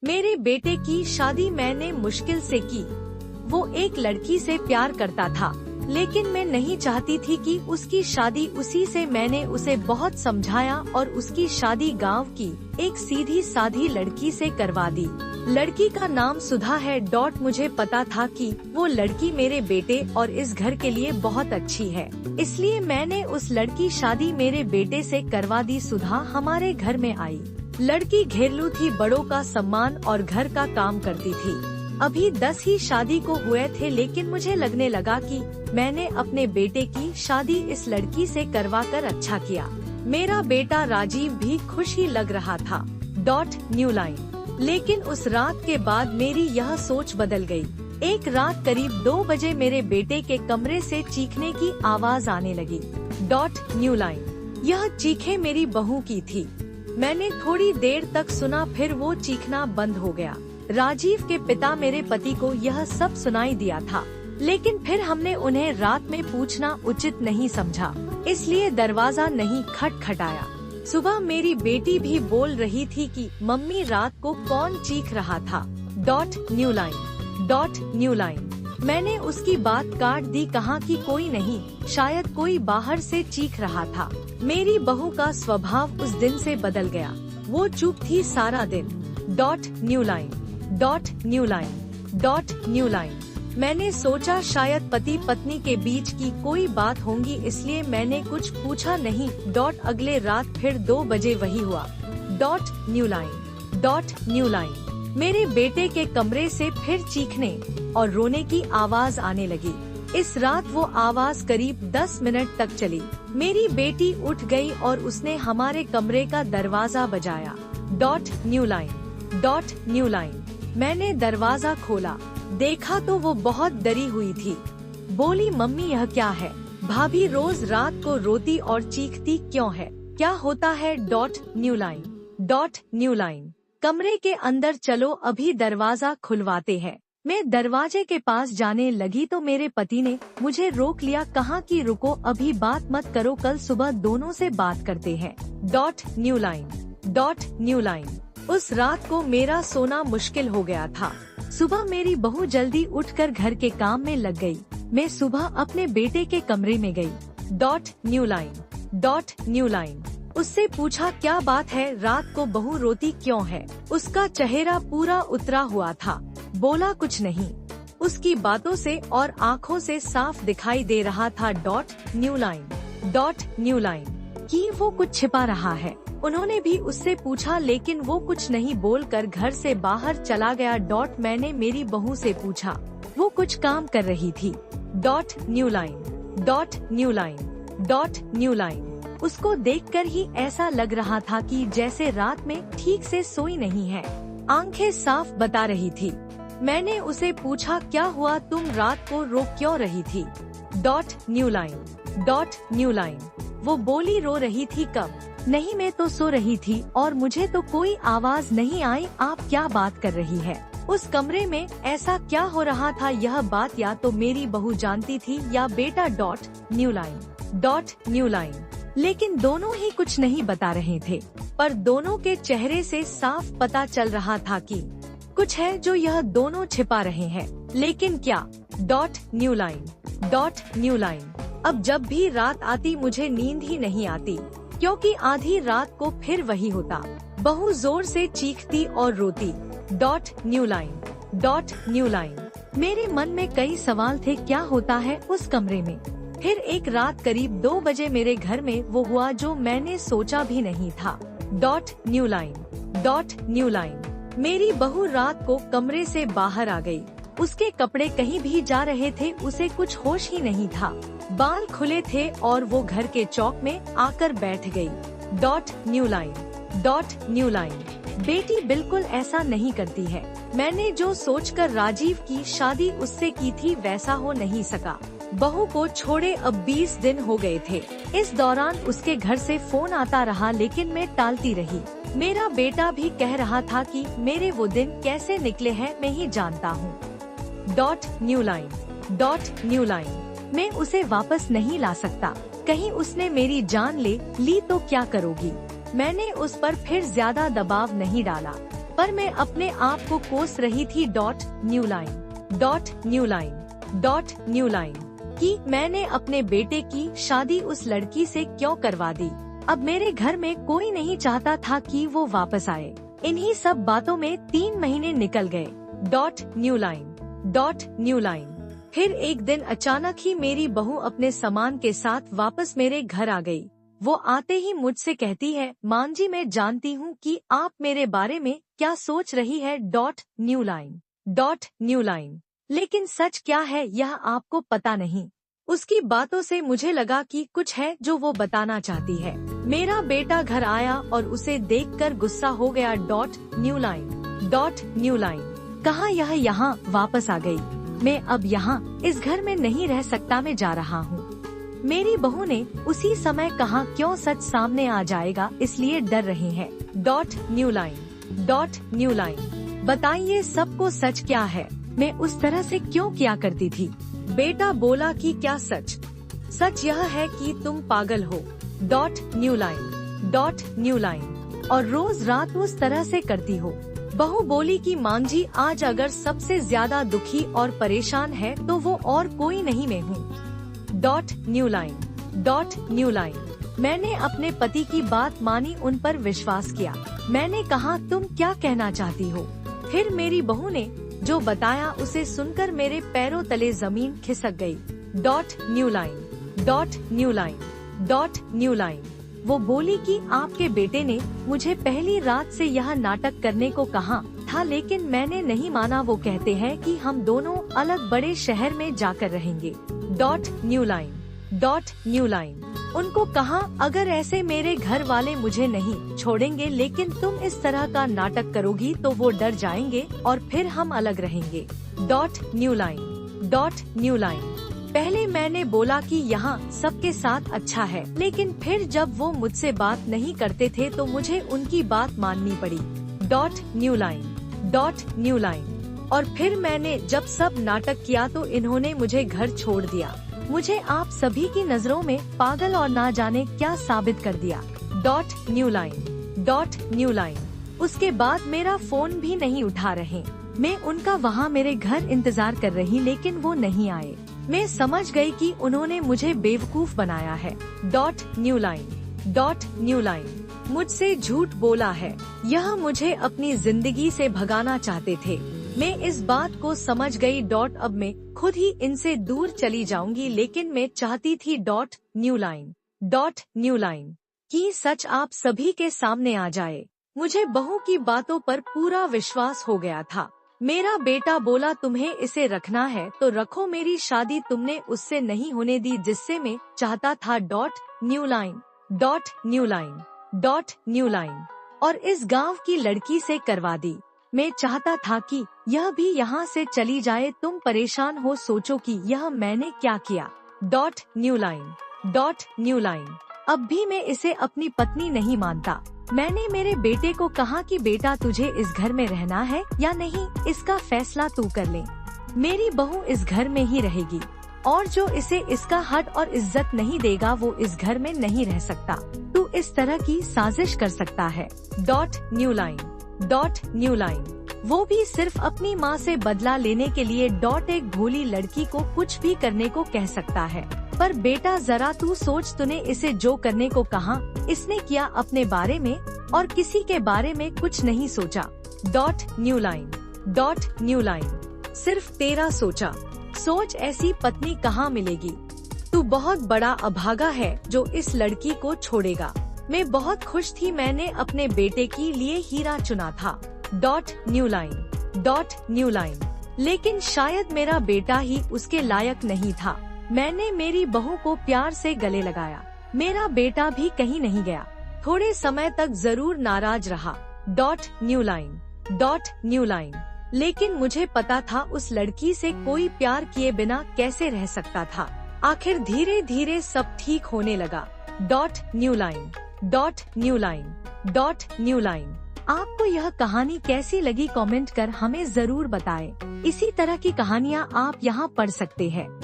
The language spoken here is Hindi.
मेरे बेटे की शादी मैंने मुश्किल से की। वो एक लड़की से प्यार करता था, लेकिन मैं नहीं चाहती थी कि उसकी शादी उसी से। मैंने उसे बहुत समझाया और उसकी शादी गांव की एक सीधी साधी लड़की से करवा दी। लड़की का नाम सुधा है। मुझे पता था कि वो लड़की मेरे बेटे और इस घर के लिए बहुत अच्छी है, इसलिए मैंने उस लड़की शादी मेरे बेटे से करवा दी। सुधा हमारे घर में आई। लड़की घेरलू थी, बड़ों का सम्मान और घर का काम करती थी। अभी 10 ही शादी को हुए थे, लेकिन मुझे लगने लगा कि मैंने अपने बेटे की शादी इस लड़की से करवाकर अच्छा किया। मेरा बेटा राजीव भी खुश ही लग रहा था। New line. लेकिन उस रात के बाद मेरी यह सोच बदल गई। एक रात करीब 2 बजे मेरे बेटे के कमरे से चीखने की आवाज आने लगी। New line. यह चीखें मेरी बहू की थी। मैंने थोड़ी देर तक सुना, फिर वो चीखना बंद हो गया। राजीव के पिता मेरे पति को यह सब सुनाई दिया था, लेकिन फिर हमने उन्हें रात में पूछना उचित नहीं समझा, इसलिए दरवाजा नहीं खटखटाया। सुबह मेरी बेटी भी बोल रही थी कि मम्मी रात को कौन चीख रहा था। New line. मैंने उसकी बात काट दी, कहा कि कोई नहीं, शायद कोई बाहर से चीख रहा था। मेरी बहू का स्वभाव उस दिन से बदल गया। वो चुप थी सारा दिन। New line. मैंने सोचा शायद पति पत्नी के बीच की कोई बात होंगी, इसलिए मैंने कुछ पूछा नहीं। अगले रात फिर 2 बजे वही हुआ। New line. मेरे बेटे के कमरे से फिर चीखने और रोने की आवाज आने लगी। इस रात वो आवाज करीब 10 मिनट तक चली। मेरी बेटी उठ गई और उसने हमारे कमरे का दरवाजा बजाया। New line. मैंने दरवाजा खोला, देखा तो वो बहुत डरी हुई थी। बोली, मम्मी यह क्या है? भाभी रोज रात को रोती और चीखती क्यों है? क्या होता है? New line. कमरे के अंदर चलो, अभी दरवाजा खुलवाते हैं। मैं दरवाजे के पास जाने लगी तो मेरे पति ने मुझे रोक लिया, कहा कि रुको, अभी बात मत करो, कल सुबह दोनों से बात करते हैं। New line. उस रात को मेरा सोना मुश्किल हो गया था। सुबह मेरी बहू जल्दी उठकर घर के काम में लग गई। मैं सुबह अपने बेटे के कमरे में गई। New line. उससे पूछा क्या बात है, रात को बहू रोती क्यों है? उसका चेहरा पूरा उतरा हुआ था। बोला कुछ नहीं। उसकी बातों से और आँखों से साफ दिखाई दे रहा था। न्यू लाइन कि वो कुछ छिपा रहा है। उन्होंने भी उससे पूछा, लेकिन वो कुछ नहीं बोलकर घर से बाहर चला गया। मैंने मेरी बहू से पूछा, वो कुछ काम कर रही थी। New line. उसको देखकर ही ऐसा लग रहा था कि जैसे रात में ठीक से सोई नहीं है। आंखें साफ बता रही थी। मैंने उसे पूछा, क्या हुआ, तुम रात को रो क्यों रही थी? New line. वो बोली, रो रही थी कब? नहीं, मैं तो सो रही थी और मुझे तो कोई आवाज नहीं आई। आप क्या बात कर रही है? उस कमरे में ऐसा क्या हो रहा था? यह बात या तो मेरी बहू जानती थी या बेटा। New line. लेकिन दोनों ही कुछ नहीं बता रहे थे, पर दोनों के चेहरे से साफ पता चल रहा था कि कुछ है जो यह दोनों छिपा रहे हैं। लेकिन क्या? New line. अब जब भी रात आती मुझे नींद ही नहीं आती, क्योंकि आधी रात को फिर वही होता। बहू जोर से चीखती और रोती। New line. मेरे मन में कई सवाल थे, क्या होता है उस कमरे में? फिर एक रात करीब 2 बजे मेरे घर में वो हुआ जो मैंने सोचा भी नहीं था। New line. मेरी बहू रात को कमरे से बाहर आ गई। उसके कपड़े कहीं भी जा रहे थे, उसे कुछ होश ही नहीं था। बाल खुले थे और वो घर के चौक में आकर बैठ गई। New line. बेटी बिल्कुल ऐसा नहीं करती है। मैंने जो सोचकर राजीव की शादी उससे की थी, वैसा हो नहीं सका। बहू को छोड़े अब 20 दिन हो गए थे। इस दौरान उसके घर से फोन आता रहा, लेकिन मैं टालती रही। मेरा बेटा भी कह रहा था कि मेरे वो दिन कैसे निकले हैं मैं ही जानता हूँ। New line. मैं उसे वापस नहीं ला सकता। कहीं उसने मेरी जान ले ली तो क्या करोगी? मैंने उस पर फिर ज्यादा दबाव नहीं डाला। पर मैं अपने आप को कोस रही थी न्यू लाइन कि मैंने अपने बेटे की शादी उस लड़की से क्यों करवा दी। अब मेरे घर में कोई नहीं चाहता था कि वो वापस आए। इन्हीं सब बातों में 3 महीने निकल गए न्यू लाइन। फिर एक दिन अचानक ही मेरी बहू अपने सामान के साथ वापस मेरे घर आ गई। वो आते ही मुझसे कहती है, मां जी मैं जानती हूँ कि आप मेरे बारे में क्या सोच रही है न्यू लाइन। लेकिन सच क्या है यह आपको पता नहीं। उसकी बातों से मुझे लगा कि कुछ है जो वो बताना चाहती है। मेरा बेटा घर आया और उसे देखकर गुस्सा हो गया न्यू लाइन। कहा यह यहाँ वापस आ गई। मैं अब यहाँ इस घर में नहीं रह सकता, मैं जा रहा हूँ। मेरी बहू ने उसी समय कहा क्यों सच सामने आ जाएगा इसलिए डर रहे हैं न्यू लाइन। बताइए सबको सच क्या है, मैं उस तरह से क्यों किया करती थी। बेटा बोला कि क्या सच यह है कि तुम पागल हो न्यू लाइन और रोज रात उस तरह से करती हो। बहू बोली कि मां जी आज अगर सबसे ज्यादा दुखी और परेशान है तो वो और कोई नहीं मैं हूँ न्यू लाइन। मैंने अपने पति की बात मानी, उन पर विश्वास किया। मैंने कहा तुम क्या कहना चाहती हो। फिर मेरी बहू ने जो बताया उसे सुनकर मेरे पैरों तले जमीन खिसक गई न्यू लाइन। वो बोली कि आपके बेटे ने मुझे पहली रात से यह नाटक करने को कहा था, लेकिन मैंने नहीं माना। वो कहते हैं कि हम दोनों अलग बड़े शहर में जाकर रहेंगे न्यू लाइन। उनको कहा अगर ऐसे मेरे घर वाले मुझे नहीं छोड़ेंगे, लेकिन तुम इस तरह का नाटक करोगी तो वो डर जाएंगे और फिर हम अलग रहेंगे न्यू लाइन। पहले मैंने बोला कि यहाँ सबके साथ अच्छा है, लेकिन फिर जब वो मुझसे बात नहीं करते थे तो मुझे उनकी बात माननी पड़ी न्यू लाइन। और फिर मैंने जब सब नाटक किया तो इन्होंने मुझे घर छोड़ दिया। मुझे आप सभी की नजरों में पागल और ना जाने क्या साबित कर दिया न्यू लाइन। उसके बाद मेरा फोन भी नहीं उठा रहे। मैं उनका वहाँ मेरे घर इंतजार कर रही, लेकिन वो नहीं आए। मैं समझ गई कि उन्होंने मुझे बेवकूफ बनाया है न्यू लाइन। मुझसे झूठ बोला है। यह मुझे अपनी जिंदगी से भगाना चाहते थे। मैं इस बात को समझ गई अब मैं खुद ही इनसे दूर चली जाऊंगी, लेकिन मैं चाहती थी न्यू लाइन कि सच आप सभी के सामने आ जाए। मुझे बहू की बातों पर पूरा विश्वास हो गया था। मेरा बेटा बोला तुम्हें इसे रखना है तो रखो, मेरी शादी तुमने उससे नहीं होने दी जिससे मैं चाहता था न्यू लाइन। और इस गांव की लड़की से करवा दी। मैं चाहता था कि यह भी यहाँ से चली जाए। तुम परेशान हो, सोचो कि यह मैंने क्या किया न्यू लाइन। अब भी मैं इसे अपनी पत्नी नहीं मानता। मैंने मेरे बेटे को कहा कि बेटा तुझे इस घर में रहना है या नहीं, इसका फैसला तू कर ले। मेरी बहू इस घर में ही रहेगी और जो इसे इसका हक और इज्जत नहीं देगा वो इस घर में नहीं रह सकता। तू इस तरह की साजिश कर सकता है न्यू लाइन। वो भी सिर्फ अपनी माँ से बदला लेने के लिए एक भोली लड़की को कुछ भी करने को कह सकता है। पर बेटा जरा तू सोच, तूने इसे जो करने को कहा इसने किया। अपने बारे में और किसी के बारे में कुछ नहीं सोचा न्यू लाइन। सिर्फ तेरा सोचा। सोच ऐसी पत्नी कहाँ मिलेगी। तू बहुत बड़ा अभागा है जो इस लड़की को छोड़ेगा। मैं बहुत खुश थी, मैंने अपने बेटे के लिए हीरा चुना था न्यू लाइन। लेकिन शायद मेरा बेटा ही उसके लायक नहीं था। मैंने मेरी बहू को प्यार से गले लगाया। मेरा बेटा भी कहीं नहीं गया। थोड़े समय तक जरूर नाराज रहा न्यू लाइन। लेकिन मुझे पता था उस लड़की से कोई प्यार किए बिना कैसे रह सकता था। आखिर धीरे धीरे सब ठीक होने लगा न्यू लाइन। आपको यह कहानी कैसी लगी कमेंट कर हमें जरूर बताएं। इसी तरह की कहानियाँ आप यहाँ पढ़ सकते हैं।